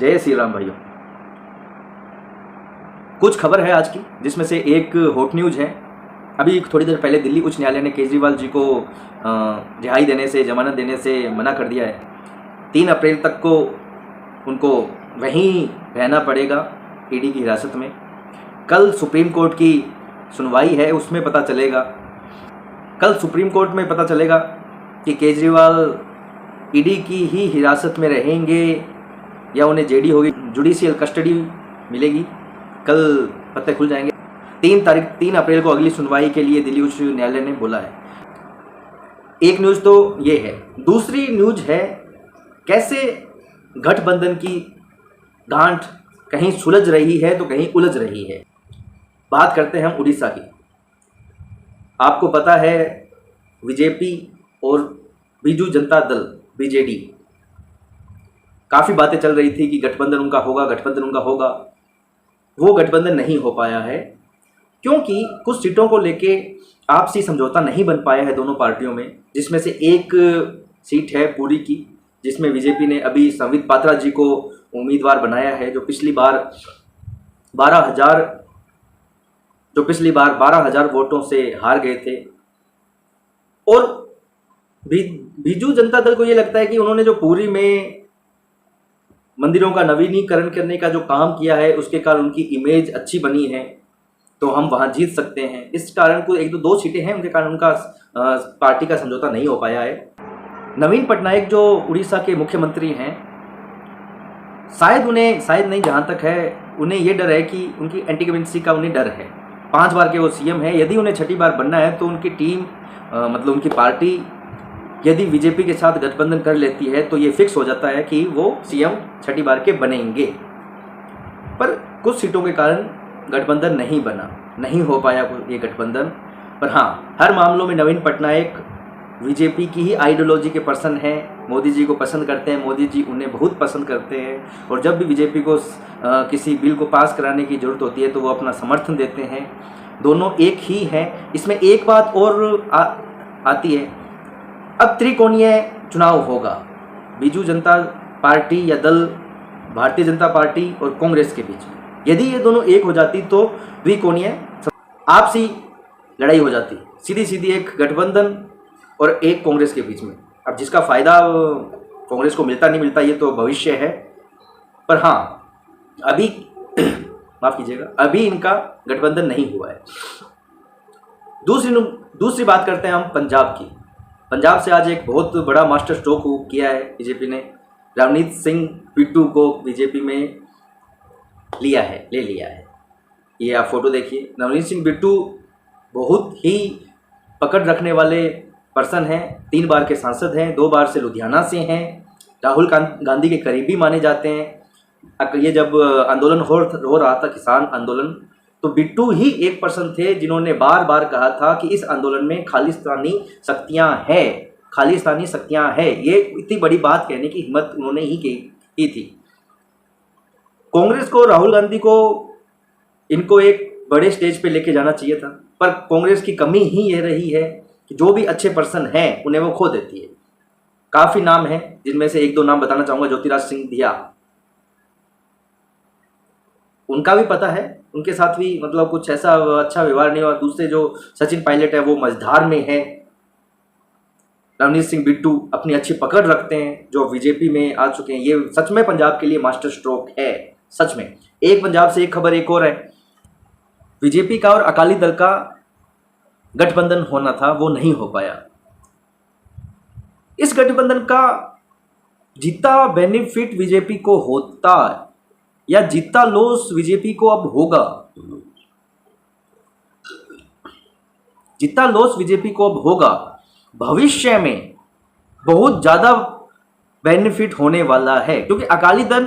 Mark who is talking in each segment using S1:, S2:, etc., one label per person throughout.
S1: जय श्री राम भाइयों। कुछ खबर है आज की, जिसमें से एक हॉट न्यूज है। अभी थोड़ी देर पहले दिल्ली उच्च न्यायालय ने केजरीवाल जी को रिहाई देने से, जमानत देने से मना कर दिया है। 3 अप्रैल तक को उनको वहीं रहना पड़ेगा ईडी की हिरासत में। कल सुप्रीम कोर्ट की सुनवाई है, उसमें पता चलेगा, कल सुप्रीम कोर्ट में पता चलेगा कि केजरीवाल ईडी की ही हिरासत में रहेंगे या उन्हें जेडी होगी, जुडिशियल कस्टडी मिलेगी। कल पत्ते खुल जाएंगे। 3 अप्रैल को अगली सुनवाई के लिए दिल्ली उच्च न्यायालय ने बोला है। एक न्यूज़ तो ये है। दूसरी न्यूज़ है कैसे गठबंधन की गांठ कहीं सुलझ रही है तो कहीं उलझ रही है। बात करते हैं हम उड़ीसा की। आपको पता है बीजेपी और बीजू जनता दल बीजेडी, काफ़ी बातें चल रही थी कि गठबंधन उनका होगा, गठबंधन उनका होगा। वो गठबंधन नहीं हो पाया है क्योंकि कुछ सीटों को लेके आपसी समझौता नहीं बन पाया है दोनों पार्टियों में, जिसमें से एक सीट है पुरी की, जिसमें बीजेपी ने अभी संबित पात्रा जी को उम्मीदवार बनाया है, जो पिछली बार 12,000 वोटों से हार गए थे। और बीजू जनता दल को ये लगता है कि उन्होंने जो पुरी में मंदिरों का नवीनीकरण करने का जो काम किया है, उसके कारण उनकी इमेज अच्छी बनी है, तो हम वहां जीत सकते हैं। इस कारण को 1-2 सीटें हैं, उनके कारण उनका पार्टी का समझौता नहीं हो पाया है। नवीन पटनायक जो उड़ीसा के मुख्यमंत्री हैं, शायद नहीं, जहां तक है उन्हें ये डर है कि उनकी एंटीकमेंसी का उन्हें डर है। 5 बार के वो सीएम है। यदि उन्हें छठी बार बनना है तो उनकी टीम मतलब उनकी पार्टी यदि बीजेपी के साथ गठबंधन कर लेती है तो ये फिक्स हो जाता है कि वो सीएम छठी बार के बनेंगे। पर कुछ सीटों के कारण गठबंधन नहीं हो पाया ये गठबंधन। पर हाँ, हर मामलों में नवीन पटनायक बीजेपी की ही आइडियोलॉजी के पर्सन हैं, मोदी जी को पसंद करते हैं, मोदी जी उन्हें बहुत पसंद करते हैं। और जब भी बीजेपी को किसी बिल को पास कराने की ज़रूरत होती है तो वो अपना समर्थन देते हैं। दोनों एक ही हैं। इसमें एक बात और आती है, अब त्रिकोणीय चुनाव होगा बीजू जनता पार्टी या दल, भारतीय जनता पार्टी और कांग्रेस के बीच में। यदि ये दोनों एक हो जाती तो द्विकोणीय आपसी लड़ाई हो जाती, सीधी एक गठबंधन और एक कांग्रेस के बीच में। अब जिसका फायदा कांग्रेस को मिलता नहीं मिलता ये तो भविष्य है। पर हाँ, अभी माफ कीजिएगा, अभी इनका गठबंधन नहीं हुआ है। दूसरी बात करते हैं हम पंजाब की। पंजाब से आज एक बहुत बड़ा मास्टर स्ट्रोक किया है बीजेपी ने। रणनीत सिंह बिट्टू को बीजेपी में ले लिया है। ये आप फोटो देखिए। रणनीत सिंह बिट्टू बहुत ही पकड़ रखने वाले पर्सन हैं। 3 बार के सांसद हैं, 2 बार से लुधियाना से हैं, राहुल गांधी के करीबी माने जाते हैं। ये जब आंदोलन हो रहा था, किसान आंदोलन, तो बिट्टू ही एक पर्सन थे जिन्होंने बार बार कहा था कि इस आंदोलन में खालिस्तानी शक्तियां हैं। ये इतनी बड़ी बात कहने की हिम्मत उन्होंने ही की थी। कांग्रेस को, राहुल गांधी को, इनको एक बड़े स्टेज पे लेके जाना चाहिए था, पर कांग्रेस की कमी ही ये रही है कि जो भी अच्छे पर्सन हैं उन्हें वो खो देती है। काफ़ी नाम हैं, जिनमें से 1-2 नाम बताना चाहूँगा। ज्योतिराज सिंधिया, उनका भी पता है, उनके साथ भी मतलब कुछ ऐसा अच्छा व्यवहार नहीं हुआ। दूसरे जो सचिन पायलट है वो मझधार में है। रणनीत सिंह बिट्टू अपनी अच्छी पकड़ रखते हैं, जो बीजेपी में आ चुके हैं। ये सच में पंजाब के लिए मास्टर स्ट्रोक है, सच में। एक पंजाब से एक खबर एक और है। बीजेपी का और अकाली दल का गठबंधन होना था, वो नहीं हो पाया। इस गठबंधन का जितना बेनिफिट बीजेपी को होता या जितना लॉस बीजेपी को अब होगा, भविष्य में बहुत ज़्यादा बेनिफिट होने वाला है। क्योंकि अकाली दल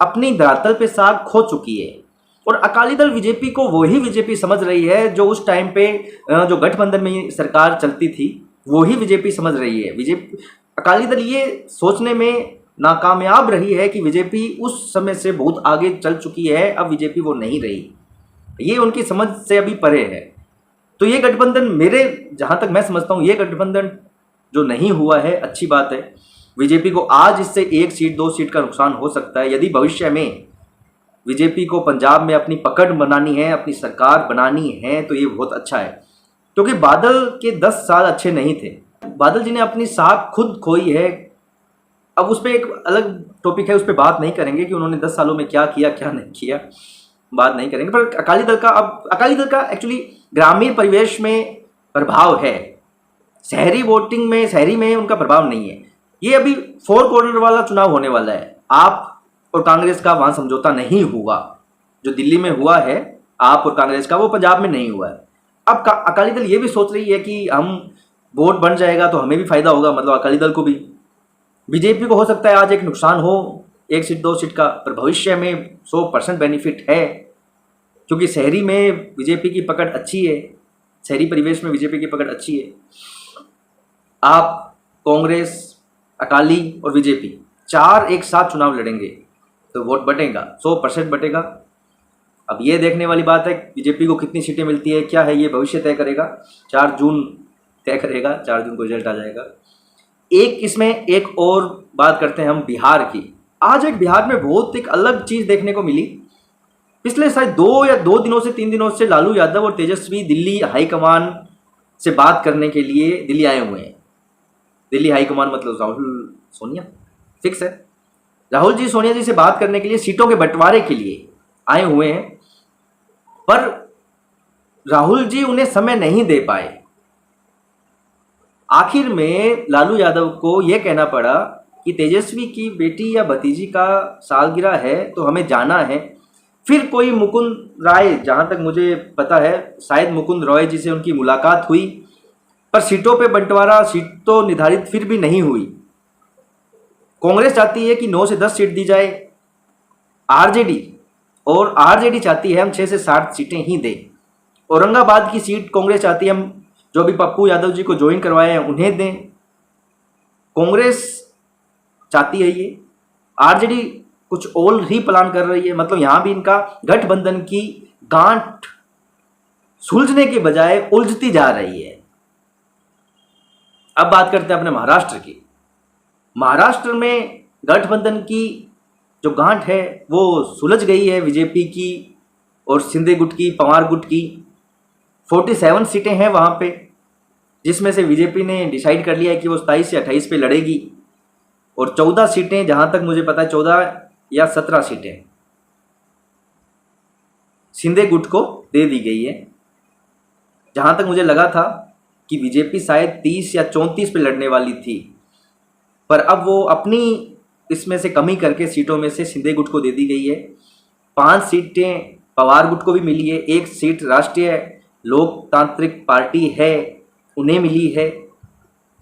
S1: अपनी धरातल पे साग खो चुकी है और अकाली दल बीजेपी को वही बीजेपी समझ रही है जो उस टाइम पे जो गठबंधन में सरकार चलती थी, वही बीजेपी समझ रही है। अकाली दल ये सोचने में नाकामयाब रही है कि बीजेपी उस समय से बहुत आगे चल चुकी है, अब बीजेपी वो नहीं रही। ये उनकी समझ से अभी परे है। तो ये गठबंधन, मेरे जहाँ तक मैं समझता हूँ, ये गठबंधन जो नहीं हुआ है, अच्छी बात है। बीजेपी को आज इससे 1 सीट 2 सीट का नुकसान हो सकता है। यदि भविष्य में बीजेपी को पंजाब में अपनी पकड़ बनानी है, अपनी सरकार बनानी है, तो ये बहुत अच्छा है, क्योंकि बादल के 10 साल अच्छे नहीं थे। बादल जी ने अपनी साख खुद खोई है। अब उस पर एक अलग टॉपिक है, उस पर बात नहीं करेंगे कि उन्होंने 10 सालों में क्या किया क्या नहीं किया, बात नहीं करेंगे। पर अकाली दल का एक्चुअली ग्रामीण परिवेश में प्रभाव है, शहरी वोटिंग में, शहरी में उनका प्रभाव नहीं है। ये अभी 4 कॉर्नर वाला चुनाव होने वाला है। आप और कांग्रेस का वहां समझौता नहीं हुआ। जो दिल्ली में हुआ है आप और कांग्रेस का, वो पंजाब में नहीं हुआ है। अब अकाली दल ये भी सोच रही है कि हम वोट बन जाएगा तो हमें भी फायदा होगा, मतलब अकाली दल को भी। बीजेपी को हो सकता है आज एक नुकसान हो 1 सीट 2 सीट का, पर भविष्य में 100% बेनिफिट है, क्योंकि शहरी में बीजेपी की पकड़ अच्छी है, शहरी परिवेश में बीजेपी की पकड़ अच्छी है। आप कांग्रेस, अकाली और बीजेपी 4 एक साथ चुनाव लड़ेंगे तो वोट बटेगा, 100% बटेगा। अब ये देखने वाली बात है बीजेपी को कितनी सीटें मिलती है, क्या है, ये भविष्य तय करेगा। 4 जून तय करेगा, 4 जून को रिजल्ट आ जाएगा। इसमें एक और बात करते हैं हम बिहार की। आज एक बिहार में बहुत एक अलग चीज़ देखने को मिली। पिछले शायद 2 दिनों से 3 दिनों से लालू यादव और तेजस्वी दिल्ली हाईकमान से बात करने के लिए दिल्ली आए हुए हैं। दिल्ली हाईकमान मतलब राहुल सोनिया, फिक्स है। राहुल जी सोनिया जी से बात करने के लिए, सीटों के बंटवारे के लिए आए हुए हैं, पर राहुल जी उन्हें समय नहीं दे पाए। आखिर में लालू यादव को यह कहना पड़ा कि तेजस्वी की बेटी या भतीजी का सालगिरह है तो हमें जाना है। फिर कोई मुकुंद राय, जहां तक मुझे पता है शायद मुकुंद रॉय जी से उनकी मुलाकात हुई, पर सीटों पे बंटवारा, सीट तो निर्धारित फिर भी नहीं हुई। कांग्रेस चाहती है कि 9 से 10 सीट दी जाए आरजेडी चाहती है हम 6 से 7 सीटें ही दें। औरंगाबाद की सीट कांग्रेस चाहती है हम जो भी पप्पू यादव जी को ज्वाइन करवाए हैं उन्हें दें। कांग्रेस चाहती है ये, आरजेडी कुछ और ही प्लान कर रही है। मतलब यहां भी इनका गठबंधन की गांठ सुलझने के बजाय उलझती जा रही है। अब बात करते हैं अपने महाराष्ट्र की। महाराष्ट्र में गठबंधन की जो गांठ है वो सुलझ गई है बीजेपी की और शिंदे गुट की, पवार गुट की। 47 सीटें हैं वहाँ पे, जिसमें से बीजेपी ने डिसाइड कर लिया है कि वो 27 या 28 पे लड़ेगी, और 14 सीटें, जहाँ तक मुझे पता है 14 या 17 सीटें शिंदे गुट को दे दी गई है। जहाँ तक मुझे लगा था कि बीजेपी शायद 30 या 34 पे लड़ने वाली थी, पर अब वो अपनी इसमें से कमी करके सीटों में से शिंदे गुट को दे दी गई है। 5 सीटें पवार गुट को भी मिली है, 1 सीट राष्ट्रीय लोकतांत्रिक पार्टी है उन्हें मिली है।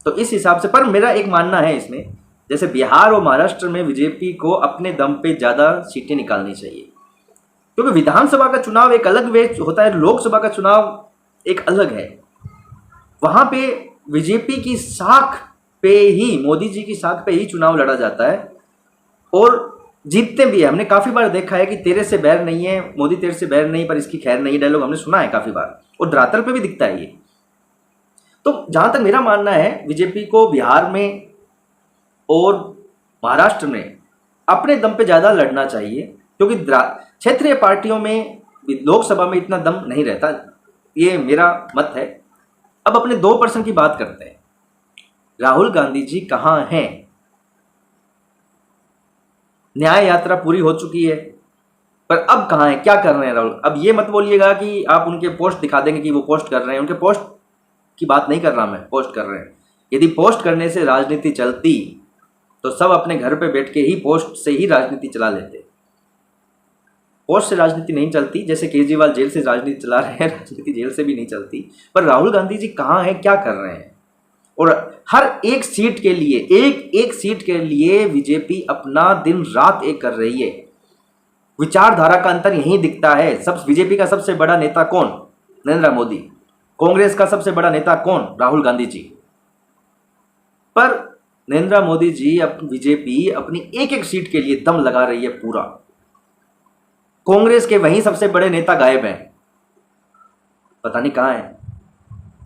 S1: तो इस हिसाब से, पर मेरा एक मानना है इसमें, जैसे बिहार और महाराष्ट्र में बीजेपी को अपने दम पे ज़्यादा सीटें निकालनी चाहिए, क्योंकि विधानसभा का चुनाव एक अलग वे होता है, लोकसभा का चुनाव एक अलग है। वहाँ पे बीजेपी की साख पे ही, मोदी जी की साख पे ही चुनाव लड़ा जाता है और जीतते भी है। हमने काफ़ी बार देखा है कि तेरे से बैर नहीं है मोदी, तेरे से बैर नहीं पर इसकी खैर नहीं, डायलॉग हमने सुना है काफ़ी बार, और धरातल पे भी दिखता है ये। तो जहाँ तक मेरा मानना है, बीजेपी को बिहार में और महाराष्ट्र में अपने दम पे ज़्यादा लड़ना चाहिए, क्योंकि क्षेत्रीय पार्टियों में लोकसभा में इतना दम नहीं रहता। ये मेरा मत है। अब अपने 2% की बात करते हैं। राहुल गांधी जी कहाँ हैं? न्याय यात्रा पूरी हो चुकी है, पर अब कहाँ हैं, क्या कर रहे हैं राहुल? अब ये मत बोलिएगा कि आप उनके पोस्ट दिखा देंगे कि वो पोस्ट कर रहे हैं। उनके पोस्ट की बात नहीं कर रहा मैं, पोस्ट कर रहे हैं। यदि पोस्ट करने से राजनीति चलती तो सब अपने घर पे बैठ के ही पोस्ट से ही राजनीति चला लेते। पोस्ट से राजनीति नहीं चलती, जैसे केजरीवाल जेल से राजनीति चला रहे हैं, राजनीति जेल से भी नहीं चलती। पर राहुल गांधी जी कहाँ हैं, क्या कर रहे हैं? और हर एक सीट के लिए, एक सीट के लिए बीजेपी अपना दिन रात एक कर रही है। विचारधारा का अंतर यहीं दिखता है। सब बीजेपी का सबसे बड़ा नेता कौन? नरेंद्र मोदी। कांग्रेस का सबसे बड़ा नेता कौन? राहुल गांधी जी। पर नरेंद्र मोदी जी, बीजेपी अपनी एक सीट के लिए दम लगा रही है पूरा। कांग्रेस के वहीं सबसे बड़े नेता गायब हैं, पता नहीं कहाँ हैं।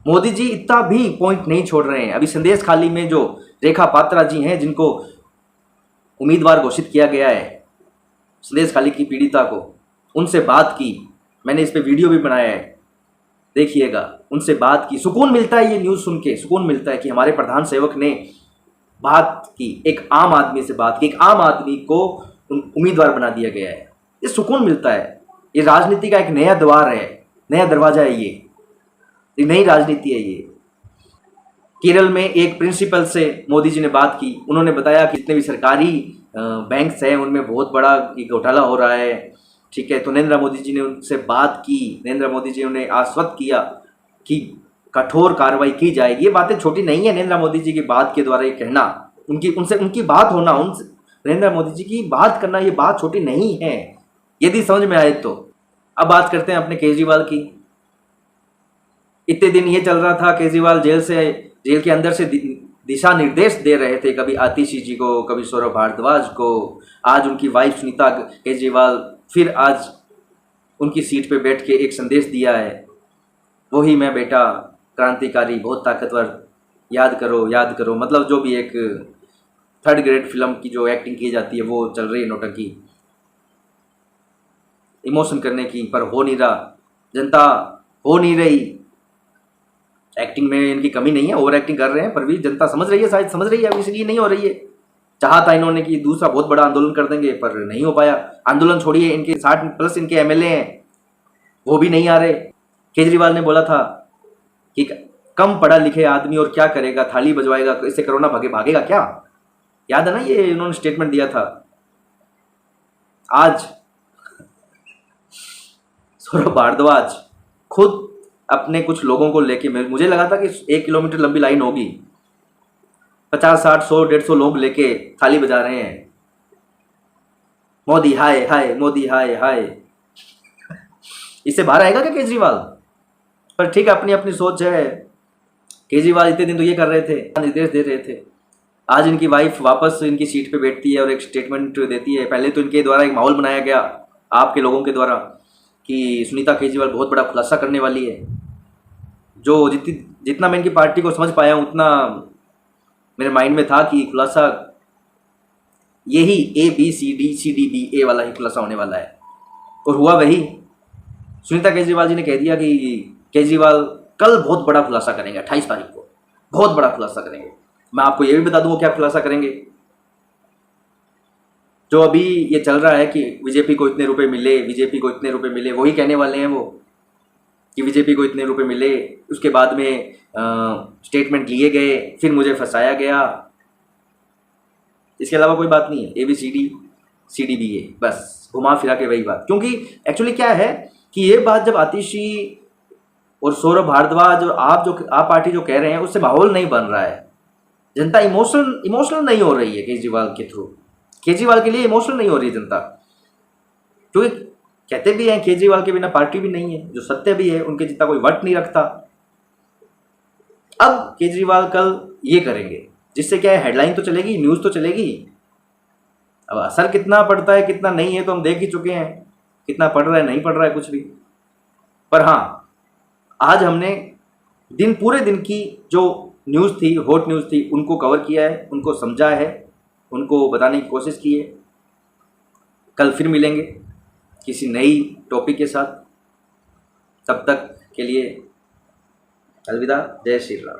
S1: मोदी जी इतना भी पॉइंट नहीं छोड़ रहे हैं। अभी संदेश खाली में जो रेखा पात्रा जी हैं जिनको उम्मीदवार घोषित किया गया है संदेश खाली की पीड़िता को, उनसे बात की। मैंने इस पे वीडियो भी बनाया है, देखिएगा। उनसे बात की, सुकून मिलता है ये न्यूज़ सुन के, सुकून मिलता है कि हमारे प्रधान सेवक ने बात की, एक आम आदमी से बात की, एक आम आदमी को उम्मीदवार बना दिया गया है। ये सुकून मिलता है। ये राजनीति का एक नया द्वार है, नया दरवाजा है। ये नई राजनीति है। ये केरल में एक प्रिंसिपल से मोदी जी ने बात की। उन्होंने बताया कि जितने भी सरकारी बैंक्स हैं उनमें बहुत बड़ा घोटाला हो रहा है, ठीक है। तो नरेंद्र मोदी जी ने उनसे बात की। नरेंद्र मोदी जी ने आश्वस्त किया कि कठोर कार्रवाई की जाएगी। ये बातें छोटी नहीं है। नरेंद्र मोदी जी की बात के द्वारा ये कहना, उनकी बात होना, उनसे नरेंद्र मोदी जी की बात करना, ये बात छोटी नहीं है, यदि समझ में आए तो। अब बात करते हैं अपने केजरीवाल की। इतने दिन ये चल रहा था, केजरीवाल जेल के अंदर से दिशा निर्देश दे रहे थे, कभी आतिशी जी को, कभी सौरभ भारद्वाज को। आज उनकी वाइफ सुनीता केजरीवाल फिर आज उनकी सीट पे बैठ के एक संदेश दिया है, वही मैं बेटा, क्रांतिकारी, बहुत ताकतवर, याद करो याद करो। मतलब जो भी एक थर्ड ग्रेड फिल्म की जो एक्टिंग की जाती है वो चल रही है, नौटंकी, इमोशन करने की, पर हो नहीं रहा। जनता हो नहीं रही। एक्टिंग में इनकी कमी नहीं है, ओवर एक्टिंग कर रहे हैं, पर भी जनता समझ रही है, शायद समझ रही है, इसलिए नहीं हो रही है। चाहा था इन्होंने कि दूसरा बहुत बड़ा आंदोलन कर देंगे, पर नहीं हो पाया। आंदोलन छोड़िए, इनके 60+ इनके एमएलए हैं, वो भी नहीं आ रहे। केजरीवाल ने बोला था कि कम पढ़ा लिखे आदमी और क्या करेगा, थाली बजवाएगा, इससे कोरोना भागेगा क्या? याद है ना, ये इन्होंने स्टेटमेंट दिया था। आज सौरभ भारद्वाज खुद अपने कुछ लोगों को लेके, मुझे लगा था कि 1 किलोमीटर लंबी लाइन होगी, 50, 60, 100, 150 लोग लेके थाली बजा रहे हैं, मोदी हाय हाय, मोदी हाय हाय। इससे बाहर आएगा क्या केजरीवाल? पर ठीक है, अपनी अपनी सोच है। केजरीवाल इतने दिन तो ये कर रहे थे, निर्देश दे रहे थे। आज इनकी वाइफ वापस इनकी सीट पे बैठती है और एक स्टेटमेंट देती है। पहले तो इनके द्वारा एक माहौल बनाया गया, आपके लोगों के द्वारा, कि सुनीता केजरीवाल बहुत बड़ा खुलासा करने वाली है। जो जितना मैं इनकी पार्टी को समझ पाया हूँ, उतना मेरे माइंड में था कि खुलासा यही ABCD वाला ही खुलासा होने वाला है, और हुआ वही। सुनीता केजरीवाल जी ने कह दिया कि केजरीवाल कल बहुत बड़ा खुलासा करेंगे, 28 तारीख को बहुत बड़ा खुलासा करेंगे। मैं आपको ये भी बता दूँ वो क्या खुलासा करेंगे। जो अभी ये चल रहा है कि बीजेपी को इतने रुपए मिले, बीजेपी को इतने रुपए मिले, वही कहने वाले हैं वो, कि बीजेपी को इतने रुपए मिले, उसके बाद में स्टेटमेंट लिए गए, फिर मुझे फंसाया गया। इसके अलावा कोई बात नहीं है। ABCD बस घुमा फिरा के वही बात। क्योंकि एक्चुअली क्या है कि ये बात जब आतिशी और सौरभ भारद्वाज और आप पार्टी जो कह रहे हैं, उससे माहौल नहीं बन रहा है। जनता इमोशनल नहीं हो रही है केजरीवाल के थ्रू। केजरीवाल के लिए इमोशनल नहीं हो रही है जनता, क्योंकि कहते भी हैं केजरीवाल के बिना पार्टी भी नहीं है, जो सत्य भी है, उनके जितना कोई वट नहीं रखता। अब केजरीवाल कल ये करेंगे, जिससे क्या है, हेडलाइन तो चलेगी, न्यूज़ तो चलेगी। अब असर कितना पड़ता है कितना नहीं है तो हम देख ही चुके हैं, कितना पड़ रहा है नहीं पड़ रहा है कुछ भी। पर हाँ, आज हमने पूरे दिन की जो न्यूज़ थी, हॉट न्यूज़ थी, उनको कवर किया है, उनको समझा है, उनको बताने की कोशिश की है। कल फिर मिलेंगे किसी नई टॉपिक के साथ। तब तक के लिए अलविदा, जय श्री राम।